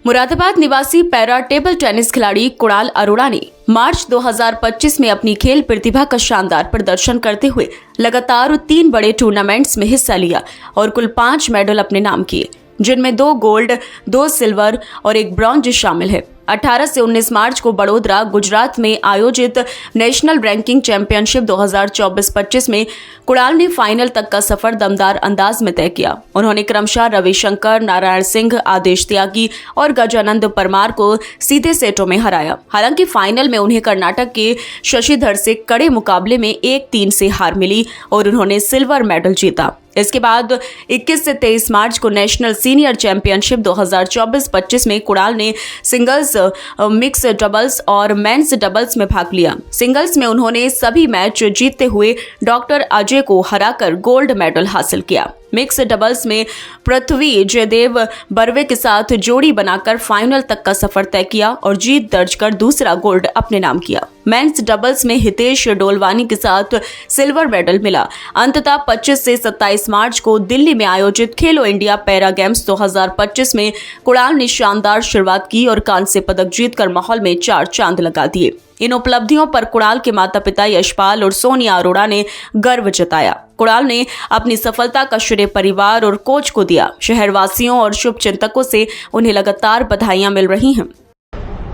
मुरादाबाद निवासी para table tennis खिलाड़ी कुणाल अरोड़ा ने मार्च 2025 में अपनी खेल प्रतिभा का शानदार प्रदर्शन करते हुए लगातार 3 बड़े टूर्नामेंट्स में हिस्सा लिया और कुल 5 मेडल अपने नाम किए, जिनमें 2 गोल्ड, 2 सिल्वर और 1 ब्रॉन्ज शामिल है। 18 से 19 मार्च को बड़ोदरा, गुजरात में आयोजित नेशनल रैंकिंग चैंपियनशिप 2024-25 में कुणाल ने फाइनल तक का सफर दमदार अंदाज में तय किया। उन्होंने क्रमशः रविशंकर, नारायण सिंह, आदेश त्यागी और गजानंद परमार को सीधे सेटों में हराया। हालांकि फाइनल में उन्हें कर्नाटक के शशिधर से कड़े मुकाबले में 1-3 से हार मिली और उन्होंने सिल्वर मेडल जीता। इसके बाद 21 से 23 मार्च को नेशनल सीनियर चैंपियनशिप 2024-25 में कुणाल ने सिंगल्स, मिक्स डबल्स और मेंस डबल्स में भाग लिया। सिंगल्स में उन्होंने सभी मैच जीतते हुए डॉक्टर अजय को हराकर गोल्ड मेडल हासिल किया। मिक्स डबल्स में पृथ्वी जयदेव बर्वे के साथ जोड़ी बनाकर फाइनल तक का सफर तय किया और जीत दर्ज कर दूसरा गोल्ड अपने नाम किया। मेंस डबल्स में हितेश डोलवानी के साथ सिल्वर मेडल मिला। अंततः 25 से 27 मार्च को दिल्ली में आयोजित खेलो इंडिया पैरा गेम्स 2025 में कुणाल ने शानदार शुरुआत की और कांस्य पदक जीतकर माहौल में 4 चांद लगा दिए। इन उपलब्धियों पर कुणाल के माता पिता यशपाल और सोनिया अरोड़ा ने गर्व जताया। कुणाल ने अपनी सफलता का श्रेय परिवार और कोच को दिया। शहरवासियों और शुभचिंतकों से उन्हें लगातार बधाइयां मिल रही हैं।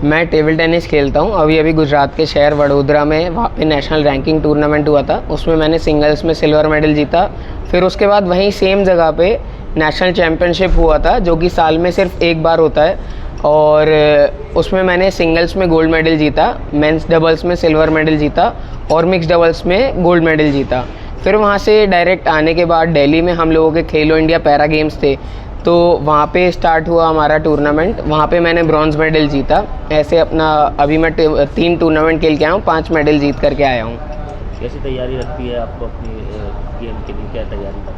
मैं टेबल टेनिस खेलता हूँ। अभी गुजरात के शहर वडोदरा में वहाँ पे नेशनल रैंकिंग टूर्नामेंट हुआ था, उसमें मैंने सिंगल्स में सिल्वर मेडल जीता। फिर उसके बाद वहीं सेम जगह पे नेशनल चैम्पियनशिप हुआ था, जो कि साल में सिर्फ एक बार होता है, और उसमें मैंने सिंगल्स में गोल्ड मेडल जीता, मेंस डबल्स में सिल्वर मेडल जीता और मिक्स डबल्स में गोल्ड मेडल जीता। फिर वहाँ से डायरेक्ट आने के बाद दिल्ली में हम लोगों के खेलो इंडिया पैरा गेम्स थे, तो वहाँ पे स्टार्ट हुआ हमारा टूर्नामेंट। वहाँ पे मैंने ब्रॉन्ज मेडल जीता। ऐसे अपना अभी मैं 3 टूर्नामेंट खेल के आया हूँ, 5 मेडल जीत करके आया हूँ। कैसी तैयारी रखती है आपको अपनी गेम के लिए, क्या तैयारी करते हैं?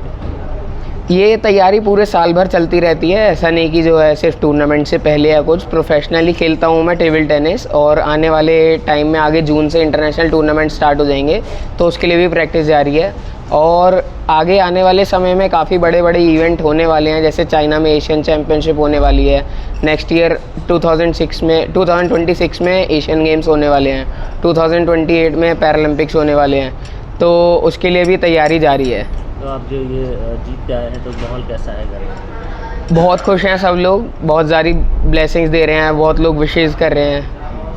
ये तैयारी पूरे साल भर चलती रहती है, ऐसा नहीं कि जो है सिर्फ टूर्नामेंट से पहले या कुछ। प्रोफेशनली खेलता हूँ मैं टेबल टेनिस, और आने वाले टाइम में आगे जून से इंटरनेशनल टूर्नामेंट स्टार्ट हो जाएंगे, तो उसके लिए भी प्रैक्टिस जारी है। और आगे आने वाले समय में काफ़ी बड़े बड़े इवेंट होने वाले हैं, जैसे चाइना में एशियन चैम्पियनशिप होने वाली है, नेक्स्ट ईयर 2026 में एशियन गेम्स होने वाले हैं, 2028 में पैरालंपिक्स होने वाले हैं, तो उसके लिए भी तैयारी जारी है। तो आप जो ये जीत के आए हैं, तो माहौल कैसा है घर में? बहुत खुश हैं सब लोग, बहुत सारी ब्लेसिंग्स दे रहे हैं, बहुत लोग विशेज़ कर रहे हैं।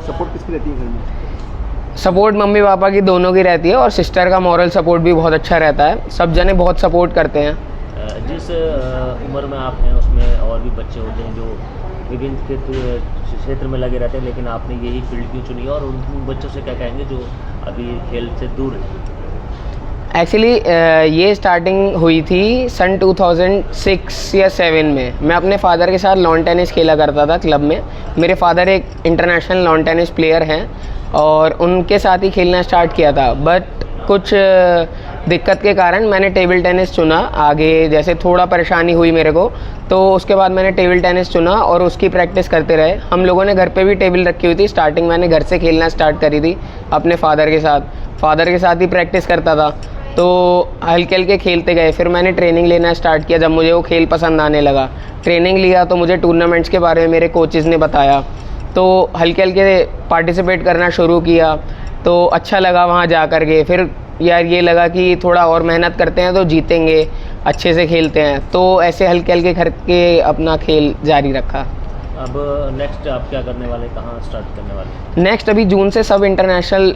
सपोर्ट किसकी रहती है घर में? सपोर्ट मम्मी पापा की दोनों की रहती है, और सिस्टर का मॉरल सपोर्ट भी बहुत अच्छा रहता है। सब जने बहुत सपोर्ट करते हैं। जिस उम्र में आप हैं, उसमें और भी बच्चे होते हैं जो विभिन्न क्षेत्र में लगे रहते हैं, लेकिन आपने यही फील्ड क्यों चुनी और उन बच्चों से क्या कहेंगे जो अभी खेल से दूर हैं? एक्चुअली ये स्टार्टिंग हुई थी सन 2006 या 7 में। मैं अपने फादर के साथ लॉन टेनिस खेला करता था क्लब में। मेरे फादर एक इंटरनेशनल लॉन टेनिस प्लेयर हैं, और उनके साथ ही खेलना स्टार्ट किया था। बट कुछ दिक्कत के कारण मैंने टेबल टेनिस चुना। आगे जैसे थोड़ा परेशानी हुई मेरे को, तो उसके बाद मैंने टेबल टेनिस चुना और उसकी प्रैक्टिस करते रहे। हम लोगों ने घर पे भी टेबल रखी हुई थी। स्टार्टिंग मैंने घर से खेलना स्टार्ट करी थी अपने फादर के साथ ही प्रैक्टिस करता था, तो हल्के हल्के खेलते गए। फिर मैंने ट्रेनिंग लेना स्टार्ट किया। जब मुझे वो खेल पसंद आने लगा, ट्रेनिंग लिया, तो मुझे टूर्नामेंट्स के बारे में मेरे कोचेज़ ने बताया, तो हल्के हल्के पार्टिसिपेट करना शुरू किया। तो अच्छा लगा वहाँ जा कर के। फिर यार ये लगा कि थोड़ा और मेहनत करते हैं तो जीतेंगे, अच्छे से खेलते हैं, तो ऐसे हल्के हल्के करके अपना खेल जारी रखा। अब नेक्स्ट आप क्या करने वाले, कहाँ स्टार्ट करने वाले? नेक्स्ट अभी जून से सब इंटरनेशनल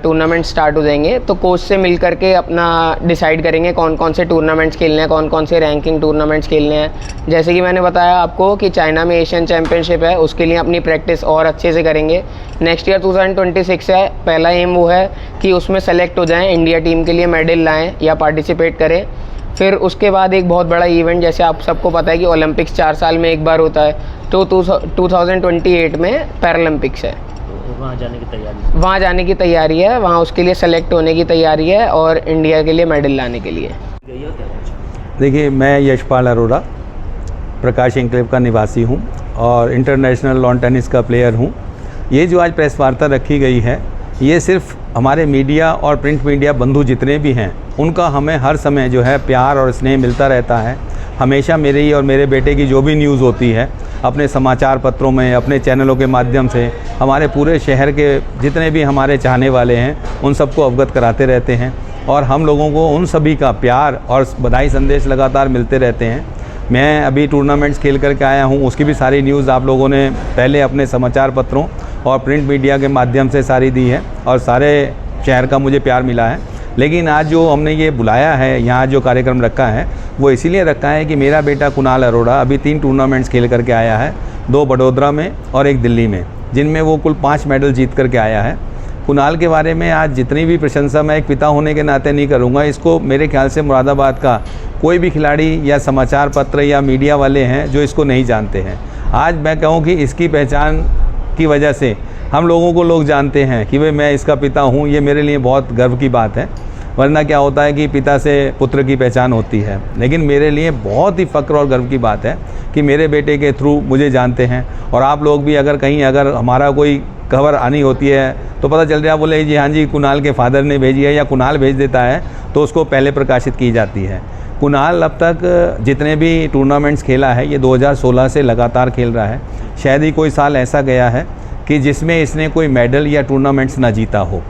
टूर्नामेंट स्टार्ट हो जाएंगे, तो कोच से मिल करके अपना डिसाइड करेंगे कौन कौन से टूर्नामेंट्स खेलने हैं, कौन कौन से रैंकिंग टूर्नामेंट्स खेलने हैं। जैसे कि मैंने बताया आपको कि चाइना में एशियन चैम्पियनशिप है, उसके लिए अपनी प्रैक्टिस और अच्छे से करेंगे। नेक्स्ट ईयर 2026 है, पहला एम वो है कि उसमें सेलेक्ट हो जाएँ, इंडिया टीम के लिए मेडल लाएँ या पार्टिसिपेट करें। फिर उसके बाद एक बहुत बड़ा इवेंट, जैसे आप सबको पता है कि ओलंपिक्स 4 साल में एक बार होता है, तो 2028 में पैरालंपिक्स है। तो वहाँ जाने की तैयारी है, वहाँ उसके लिए सेलेक्ट होने की तैयारी है और इंडिया के लिए मेडल लाने के लिए। देखिए, मैं यशपाल अरोड़ा प्रकाश एन्क्लेव का निवासी हूँ और इंटरनेशनल लॉन टेनिस का प्लेयर हूँ। ये जो आज प्रेस वार्ता रखी गई है, ये सिर्फ हमारे मीडिया और प्रिंट मीडिया बंधु जितने भी हैं, उनका हमें हर समय जो है प्यार और स्नेह मिलता रहता है। हमेशा मेरी और मेरे बेटे की जो भी न्यूज़ होती है, अपने समाचार पत्रों में, अपने चैनलों के माध्यम से हमारे पूरे शहर के जितने भी हमारे चाहने वाले हैं उन सबको अवगत कराते रहते हैं और हम लोगों को उन सभी का प्यार और बधाई संदेश लगातार मिलते रहते हैं। मैं अभी टूर्नामेंट्स खेल करके आया हूँ, उसकी भी सारी न्यूज़ आप लोगों ने पहले अपने समाचार पत्रों और प्रिंट मीडिया के माध्यम से सारी दी है और सारे शहर का मुझे प्यार मिला है। लेकिन आज जो हमने ये बुलाया है, यहाँ जो कार्यक्रम रखा है, वो इसीलिए रखा है कि मेरा बेटा कुणाल अरोड़ा अभी 3 टूर्नामेंट्स खेल करके आया है, 2 बड़ोदरा में और 1 दिल्ली में, जिनमें वो कुल 5 मेडल जीत करके आया है। कुणाल के बारे में आज जितनी भी प्रशंसा मैं एक पिता होने के नाते नहीं करूँगा, इसको मेरे ख्याल से मुरादाबाद का कोई भी खिलाड़ी या समाचार पत्र या मीडिया वाले हैं जो इसको नहीं जानते हैं। आज मैं कहूँ कि इसकी पहचान की वजह से हम लोगों को लोग जानते हैं कि भाई मैं इसका पिता हूँ, ये मेरे लिए बहुत गर्व की बात है। वरना क्या होता है कि पिता से पुत्र की पहचान होती है, लेकिन मेरे लिए बहुत ही फ़ख्र और गर्व की बात है कि मेरे बेटे के थ्रू मुझे जानते हैं। और आप लोग भी अगर हमारा कोई खबर आनी होती है तो पता चल रहा, बोले जी हाँ जी कुणाल के फादर ने भेजी है या कुणाल भेज देता है, तो उसको पहले प्रकाशित की जाती है। कुणाल अब तक जितने भी टूर्नामेंट्स खेला है, ये 2016 से लगातार खेल रहा है। शायद ही कोई साल ऐसा गया है कि जिसमें इसने कोई मेडल या टूर्नामेंट्स ना जीता हो।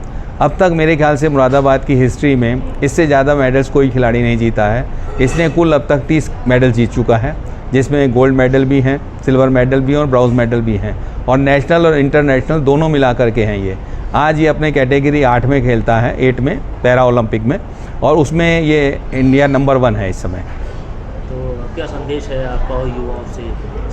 अब तक मेरे ख्याल से मुरादाबाद की हिस्ट्री में इससे ज़्यादा मेडल्स कोई खिलाड़ी नहीं जीता है। इसने कुल अब तक 30 मेडल जीत चुका है, जिसमें गोल्ड मेडल भी हैं, सिल्वर मेडल भी हैं और ब्राउज़ मेडल भी हैं, और नेशनल और इंटरनेशनल दोनों मिला करके हैं ये। आज ये अपने कैटेगरी 8 में खेलता है, 8 में पैरा ओलंपिक में, और उसमें ये इंडिया नंबर 1 है इस समय। तो क्या संदेश है आपका युवाओं से?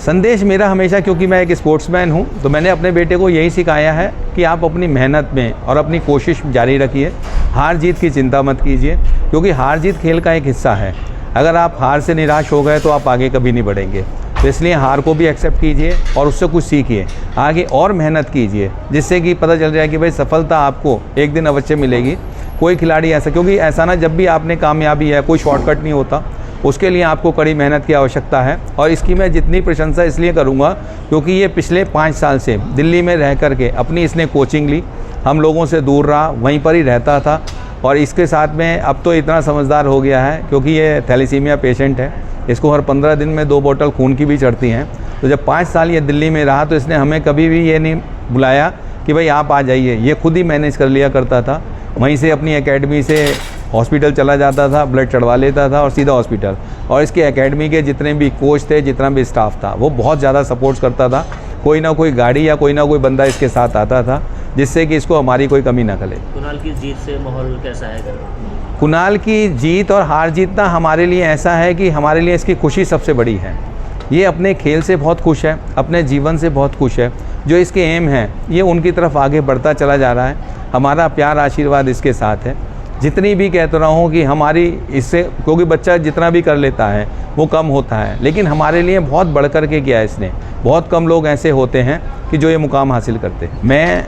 संदेश मेरा हमेशा, क्योंकि मैं एक स्पोर्ट्समैन हूँ, तो मैंने अपने बेटे को यही सिखाया है कि आप अपनी मेहनत में और अपनी कोशिश जारी रखिए, हार जीत की चिंता मत कीजिए, क्योंकि हार जीत खेल का एक हिस्सा है। अगर आप हार से निराश हो गए तो आप आगे कभी नहीं बढ़ेंगे। तो इसलिए हार को भी एक्सेप्ट कीजिए और उससे कुछ सीखिए, आगे और मेहनत कीजिए, जिससे कि पता चल जाए कि भाई सफलता आपको एक दिन अवश्य मिलेगी। कोई खिलाड़ी ऐसा, क्योंकि ऐसा ना, जब भी आपने कामयाबी है, कोई शॉर्टकट नहीं होता, उसके लिए आपको कड़ी मेहनत की आवश्यकता है। और इसकी मैं जितनी प्रशंसा इसलिए करूँगा क्योंकि ये पिछले 5 साल से दिल्ली में रह करके अपनी इसने कोचिंग ली, हम लोगों से दूर रहा, वहीं पर ही रहता था, और इसके साथ में अब तो इतना समझदार हो गया है क्योंकि ये थैलेसीमिया पेशेंट है, इसको हर 15 दिन में 2 बोतल खून की भी चढ़ती हैं। तो जब 5 साल ये दिल्ली में रहा तो इसने हमें कभी भी ये नहीं बुलाया कि भाई आप आ जाइए, ये खुद ही मैनेज कर लिया करता था। वहीं से अपनी एकेडमी से हॉस्पिटल चला जाता था, ब्लड चढ़वा लेता था और सीधा हॉस्पिटल। और इसके एकेडमी के जितने भी कोच थे, जितना भी स्टाफ था, वो बहुत ज़्यादा सपोर्ट करता था। कोई ना कोई गाड़ी या कोई ना कोई बंदा इसके साथ आता था, जिससे कि इसको हमारी कोई कमी ना खले। कुणाल की जीत से माहौल कैसा है? कुणाल की जीत और हार जीतना हमारे लिए ऐसा है कि हमारे लिए इसकी खुशी सबसे बड़ी है। ये अपने खेल से बहुत खुश है, अपने जीवन से बहुत खुश है। जो इसके एम है ये उनकी तरफ आगे बढ़ता चला जा रहा है। हमारा प्यार आशीर्वाद इसके साथ है। जितनी भी कहता रहा हूँ कि हमारी इससे, क्योंकि बच्चा जितना भी कर लेता है वो कम होता है, लेकिन हमारे लिए बहुत बढ़ कर के किया है इसने। बहुत कम लोग ऐसे होते हैं कि जो ये मुकाम हासिल करते हैं। मैं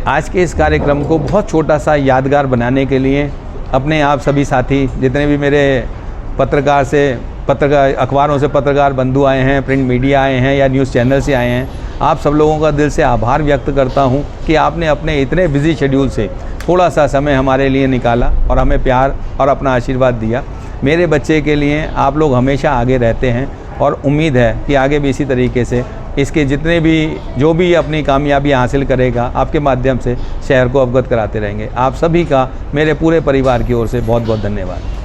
आज के इस कार्यक्रम को बहुत छोटा सा यादगार बनाने के लिए अपने आप सभी साथी, जितने भी मेरे अखबारों से पत्रकार बंधु आए हैं, प्रिंट मीडिया आए हैं या न्यूज़ चैनल से आए हैं, आप सब लोगों का दिल से आभार व्यक्त करता हूं कि आपने अपने इतने बिजी शेड्यूल से थोड़ा सा समय हमारे लिए निकाला और हमें प्यार और अपना आशीर्वाद दिया। मेरे बच्चे के लिए आप लोग हमेशा आगे रहते हैं और उम्मीद है कि आगे भी इसी तरीके से इसके जितने भी जो भी अपनी कामयाबी हासिल करेगा, आपके माध्यम से शहर को अवगत कराते रहेंगे। आप सभी का मेरे पूरे परिवार की ओर से बहुत बहुत धन्यवाद।